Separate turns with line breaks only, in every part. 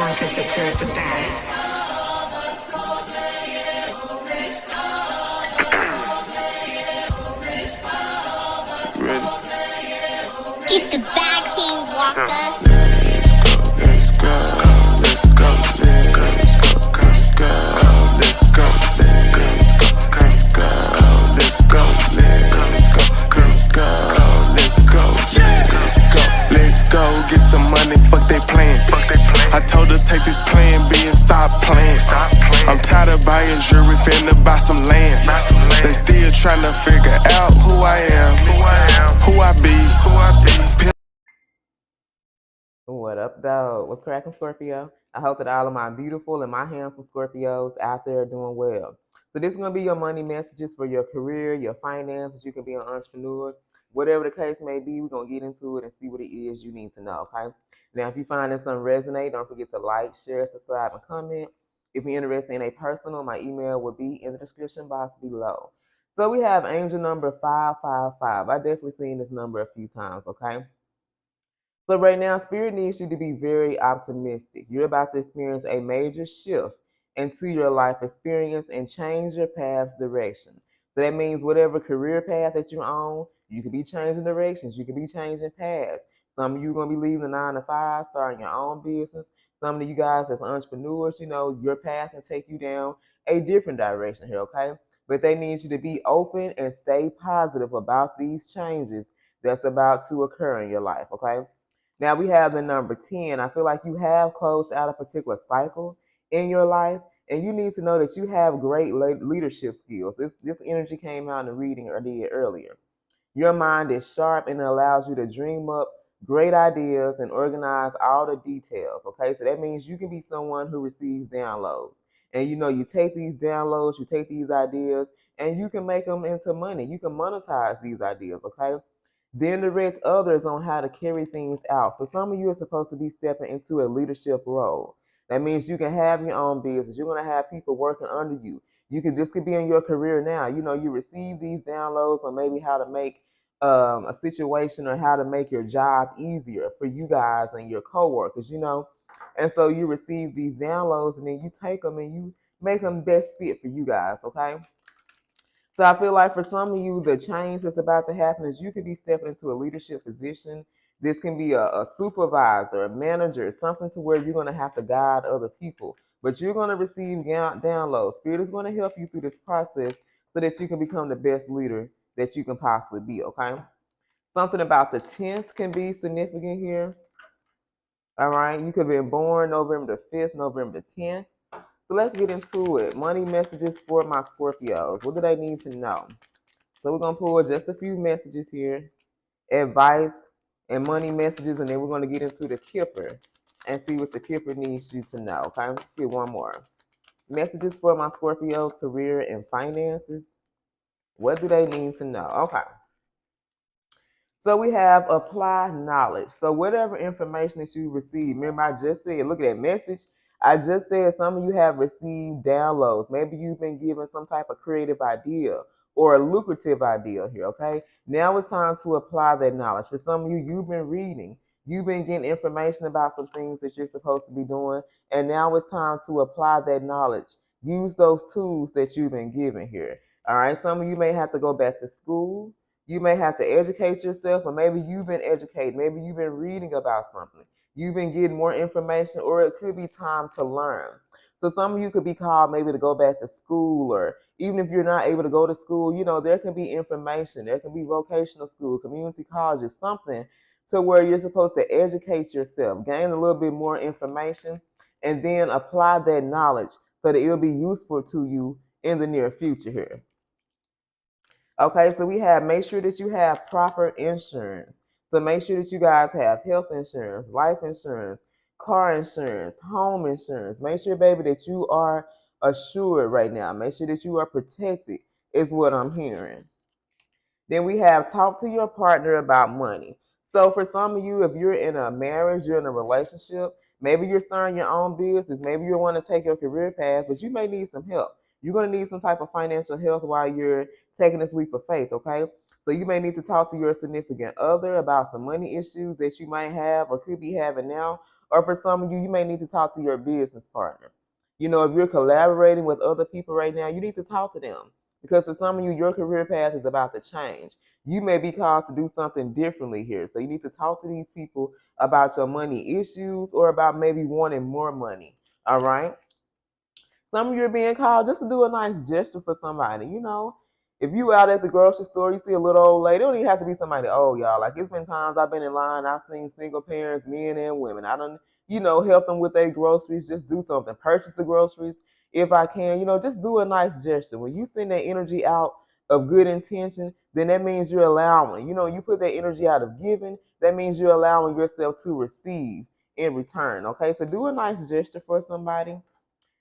want to secure the bag.
Get the bag, King Walker.
Let's go, let's go, let's go, let's go, let's go, let's go, let's go, let's go, let's go, let's go, let's go, let's go, get some money, fuck they plan. I told her take this plan B and stop playing. I'm tired of buying jewelry, finna buy some land. They still trying to figure out who I am, who I be.
What up, though? What's cracking, Scorpio? I hope that all of my beautiful and my handsome Scorpios out there are doing well. So this is going to be your money messages for your career, your finances. You can be an entrepreneur. Whatever the case may be, we're going to get into it and see what it is you need to know, okay? Now, if you find that something resonate, don't forget to like, share, subscribe, and comment. If you're interested in a personal, my email will be in the description box below. So we have angel number 555. I definitely seen this number a few times, okay? So right now, Spirit needs you to be very optimistic. You're about to experience a major shift into your life experience and change your path's direction. So that means whatever career path that you're on, you could be changing directions. You could be changing paths. Some of you are going to be leaving the 9 to 5, starting your own business. Some of you guys as entrepreneurs, you know, your path can take you down a different direction here, okay? But they need you to be open and stay positive about these changes that's about to occur in your life, okay? Now we have the number 10. I feel like you have closed out a particular cycle in your life, and you need to know that you have great leadership skills. This energy came out in the reading I did earlier. Your mind is sharp and it allows you to dream up great ideas and organize all the details. Okay, so that means you can be someone who receives downloads. And you know, you take these downloads, you take these ideas, and you can make them into money. You can monetize these ideas, okay? Then direct others on how to carry things out. So some of you are supposed to be stepping into a leadership role. That means you can have your own business. You're going to have people working under you. This could be in your career now. You know, you receive these downloads on maybe how to make a situation or how to make your job easier for you guys and your coworkers, you know. And so you receive these downloads and then you take them and you make them best fit for you guys, okay? So I feel like for some of you, the change that's about to happen is you could be stepping into a leadership position. This can be a supervisor, a manager, something to where you're going to have to guide other people. But you're going to receive downloads. Spirit is going to help you through this process so that you can become the best leader that you can possibly be, okay? Something about the 10th can be significant here. All right, you could have been born November the 5th, November the 10th. So let's get into it. Money messages for my Scorpios. What do they need to know? So we're going to pull just a few messages here, advice and money messages, and then we're going to get into the Kipper and see what the Kipper needs you to know. Okay, let's get one more. Messages for my Scorpios, career and finances. What do they need to know? Okay. So we have apply knowledge. So whatever information that you receive, remember I just said, look at that message. I just said some of you have received downloads. Maybe you've been given some type of creative idea or a lucrative idea here, okay? Now it's time to apply that knowledge. For some of you, you've been reading. You've been getting information about some things that you're supposed to be doing. And now it's time to apply that knowledge. Use those tools that you've been given here. All right, some of you may have to go back to school. You may have to educate yourself, or maybe you've been educated. Maybe you've been reading about something. You've been getting more information, or it could be time to learn. So some of you could be called maybe to go back to school, or even if you're not able to go to school, you know, there can be information. There can be vocational school, community colleges, something to where you're supposed to educate yourself, gain a little bit more information, and then apply that knowledge so that it'll be useful to you in the near future here. Okay, so we have make sure that you have proper insurance. So make sure that you guys have health insurance, life insurance, car insurance, home insurance. Make sure, baby, that you are assured right now. Make sure that you are protected, is what I'm hearing. Then we have talk to your partner about money. So for some of you, if you're in a marriage, you're in a relationship, maybe you're starting your own business, maybe you want to take your career path, but you may need some help. You're going to need some type of financial help while you're taking this leap of faith, okay? So you may need to talk to your significant other about some money issues that you might have or could be having now, Or for some of you, you may need to talk to your business partner. You know, if you're collaborating with other people right now, you need to talk to them. Because for some of you, your career path is about to change. You may be called to do something differently here. So you need to talk to these people about your money issues or about maybe wanting more money. All right? Some of you are being called just to do a nice gesture for somebody. You know, if you out at the grocery store, you see a little old lady. It don't even have to be somebody old, y'all. Like it's been times I've been in line, I've seen single parents, men and women. I don't, help them with their groceries. Just do something. Purchase the groceries if I can. You know, just do a nice gesture. When you send that energy out of good intention, then that means you're allowing. You know, you put that energy out of giving. That means you're allowing yourself to receive in return. Okay, so do a nice gesture for somebody.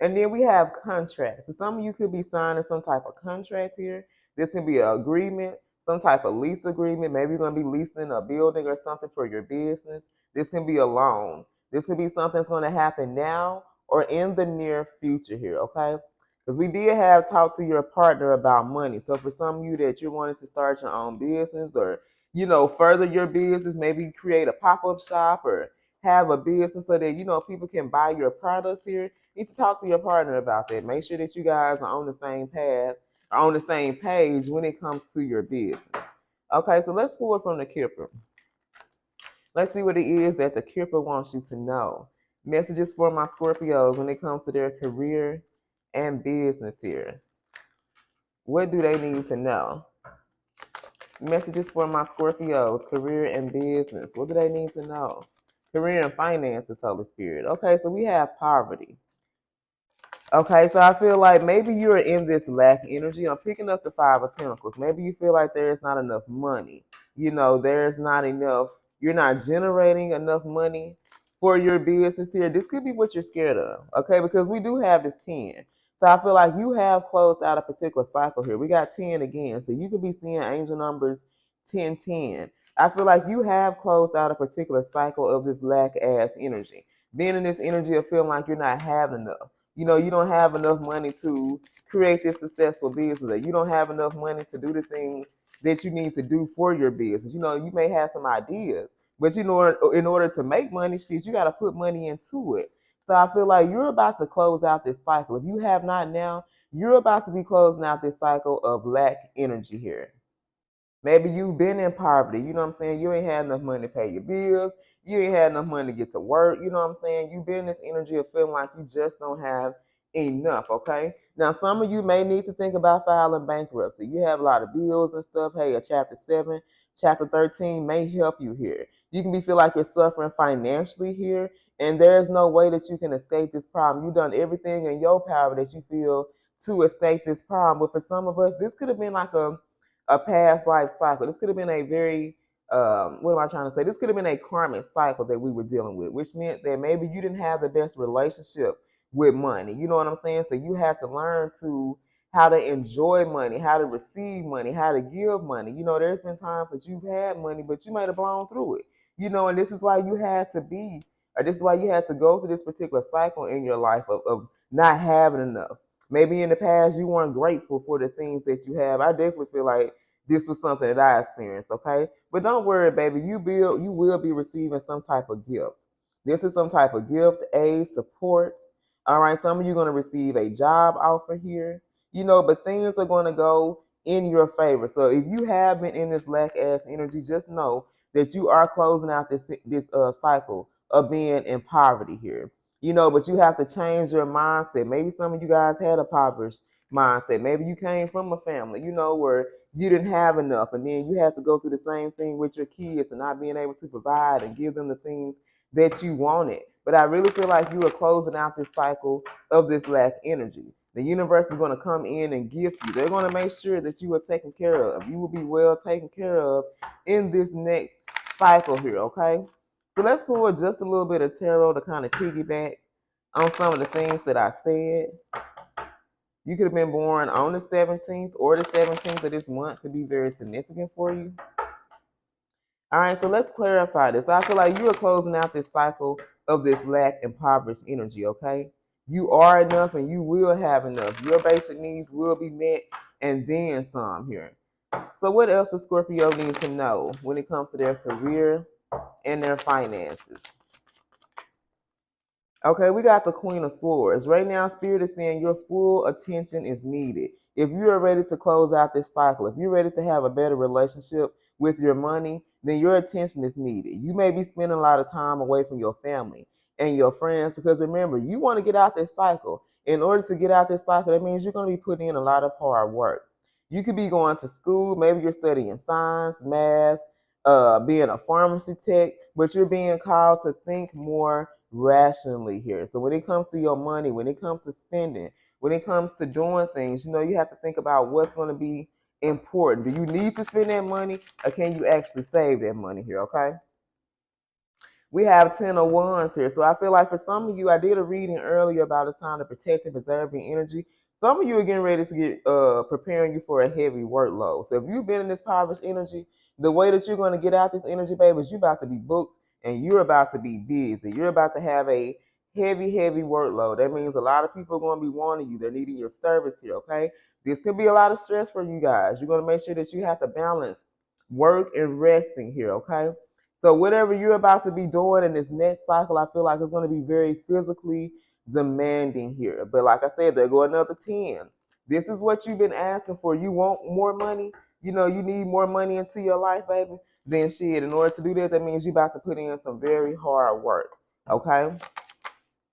And then we have contracts. So some of you could be signing some type of contract here. This can be an agreement, some type of lease agreement. Maybe you're going to be leasing a building or something for your business. This can be a loan. This could be something that's going to happen now or in the near future here, okay? Because we did have talk to your partner about money. So for some of you that you're wanting to start your own business or, further your business, maybe create a pop-up shop or have a business so that, people can buy your products here. You need to talk to your partner about that. Make sure that you guys are on the same path, are on the same page when it comes to your business. Okay, so let's pull it from the Kipper. Let's see what it is that the Kipper wants you to know. Messages for my Scorpios when it comes to their career and business here. What do they need to know? Messages for my Scorpios, career and business. What do they need to know? Career and finances, Holy Spirit. Okay, so we have poverty. Okay, so I feel like maybe you're in this lack energy. I'm picking up the Five of Pentacles. Maybe you feel like there's not enough money. There's not enough, you're not generating enough money for your business here. This could be what you're scared of, okay? Because we do have this 10. So I feel like you have closed out a particular cycle here. We got 10 again. So you could be seeing angel numbers 10, 10. I feel like you have closed out a particular cycle of this lack ass energy. Being in this energy of feeling like you're not having enough. You don't have enough money to create this successful business. You don't have enough money to do the things that you need to do for your business. You may have some ideas, but in order to make money, you got to put money into it. So I feel like you're about to close out this cycle. If you have not now, you're about to be closing out this cycle of lack energy here. Maybe you've been in poverty. You know what I'm saying? You ain't had enough money to pay your bills. You ain't had enough money to get to work. You know what I'm saying? You've been in this energy of feeling like you just don't have enough, okay? Now, some of you may need to think about filing bankruptcy. You have a lot of bills and stuff. Hey, a Chapter 7, Chapter 13 may help you here. You can feel like you're suffering financially here, and there's no way that you can escape this problem. You've done everything in your power that you feel to escape this problem. But for some of us, this could have been like a past life cycle. This could have been a very, what am I trying to say? This could have been a karmic cycle that we were dealing with, which meant that maybe you didn't have the best relationship with money. You know what I'm saying? So you have to learn to how to enjoy money, how to receive money, how to give money. There's been times that you've had money, but you might have blown through it. And this is why you had to be, or this is why you had to go through this particular cycle in your life of not having enough. Maybe in the past you weren't grateful for the things that you have. I definitely feel like this was something that I experienced, okay? But don't worry, baby. You will be receiving some type of gift. This is some type of gift, aid, support. All right, some of you are going to receive a job offer here. But things are going to go in your favor. So if you have been in this lack ass energy, just know that you are closing out this cycle of being in poverty here. But you have to change your mindset. Maybe some of you guys had a impoverished mindset. Maybe you came from a family, where you didn't have enough, and then you have to go through the same thing with your kids and not being able to provide and give them the things that you wanted. But I really feel like you are closing out this cycle of this lack energy. The universe is going to come in and gift you. They're going to make sure that you are taken care of. You will be well taken care of in this next cycle here, okay? So let's pull just a little bit of tarot to kind of piggyback on some of the things that I said. You could have been born on the 17th or the 17th of this month. Could be very significant for you. All right, so let's clarify this. I feel like you are closing out this cycle of this lack and impoverished energy, okay? You are enough and you will have enough. Your basic needs will be met and then some here. So what else does Scorpio need to know when it comes to their career and their finances? Okay, we got the Queen of Swords. Right now, Spirit is saying your full attention is needed. If you are ready to close out this cycle, if you're ready to have a better relationship with your money, then your attention is needed. You may be spending a lot of time away from your family and your friends because remember, you want to get out this cycle. In order to get out this cycle, that means you're going to be putting in a lot of hard work. You could be going to school, maybe you're studying science, math, being a pharmacy tech, but you're being called to think more rationally here. So when it comes to your money, when it comes to spending, when it comes to doing things, you have to think about what's going to be important. Do you need to spend that money or can you actually save that money here, okay? We have 10 of Wands here. So I feel like for some of you, I did a reading earlier about a time to protect and preserve your energy. Some of you are getting ready to get preparing you for a heavy workload. So if you've been in this impoverished energy, the way that you're going to get out this energy, baby, is you're about to be booked and you're about to be busy. You're about to have a heavy workload. That means a lot of people are going to be wanting you. They're needing your service here, okay? This could be a lot of stress for you guys. You're going to make sure that you have to balance work and resting here, okay? So whatever you're about to be doing in this next cycle, I feel like it's going to be very physically demanding here. But like I said, there go another 10. This is what you've been asking for. You want more money? You need more money into your life, baby. Then shit, in order to do that means you're about to put in some very hard work. Okay?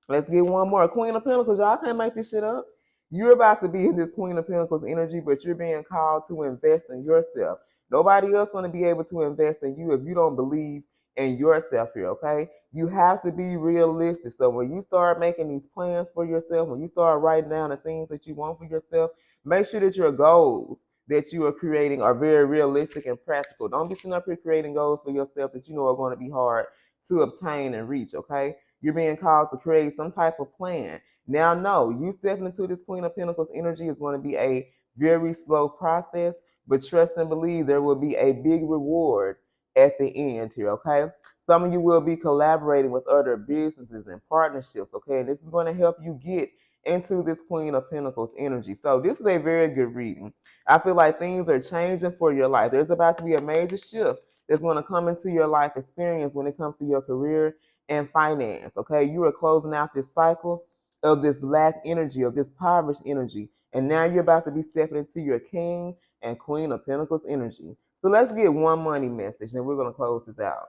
Let's get one more. Queen of Pentacles. Y'all can't make this shit up. You're about to be in this Queen of Pentacles energy, but you're being called to invest in yourself. Nobody else going to be able to invest in you if you don't believe in yourself here, okay? You have to be realistic. So when you start making these plans for yourself, when you start writing down the things that you want for yourself, make sure that your goals that you are creating are very realistic and practical. Don't be sitting up here creating goals for yourself that you know are going to be hard to obtain and reach, okay? You're being called to create some type of plan. Now, no, you stepping into this Queen of Pentacles energy is going to be a very slow process, but trust and believe there will be a big reward at the end here, okay? Some of you will be collaborating with other businesses and partnerships, okay? And this is going to help you get into this Queen of Pentacles energy. So this is a very good reading. I feel like things are changing for your life. There's about to be a major shift that's going to come into your life experience when it comes to your career and finance, okay? You are closing out this cycle of this lack energy, of this impoverished energy. And now you're about to be stepping into your King and Queen of Pentacles energy. So let's get one money message and we're going to close this out.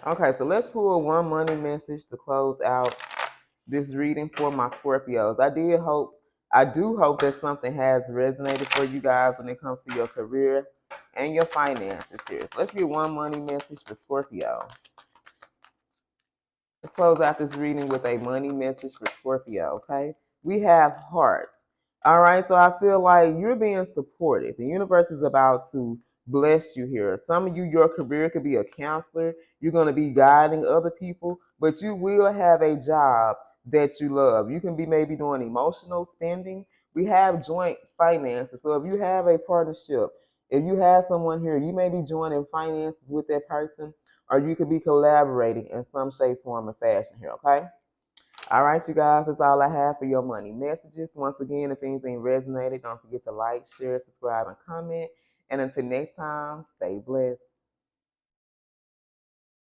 Okay, so let's pull one money message to close out this reading for my Scorpios. I do hope that something has resonated for you guys when it comes to your career and your finances here. So let's get one money message for Scorpio. Let's close out this reading with a money message for Scorpio, okay? We have hearts. All right, so I feel like you're being supported. The universe is about to bless you here. Some of you, your career could be a counselor. You're going to be guiding other people, but you will have a job that you love. You can be maybe doing emotional spending. We have joint finances. So if you have a partnership, if you have someone here, you may be joining finances with that person, or you could be collaborating in some shape, form, or fashion here, okay? All right, you guys, that's all I have for your money messages. Once again, if anything resonated, don't forget to like, share, subscribe, and comment. And until next time, stay blessed.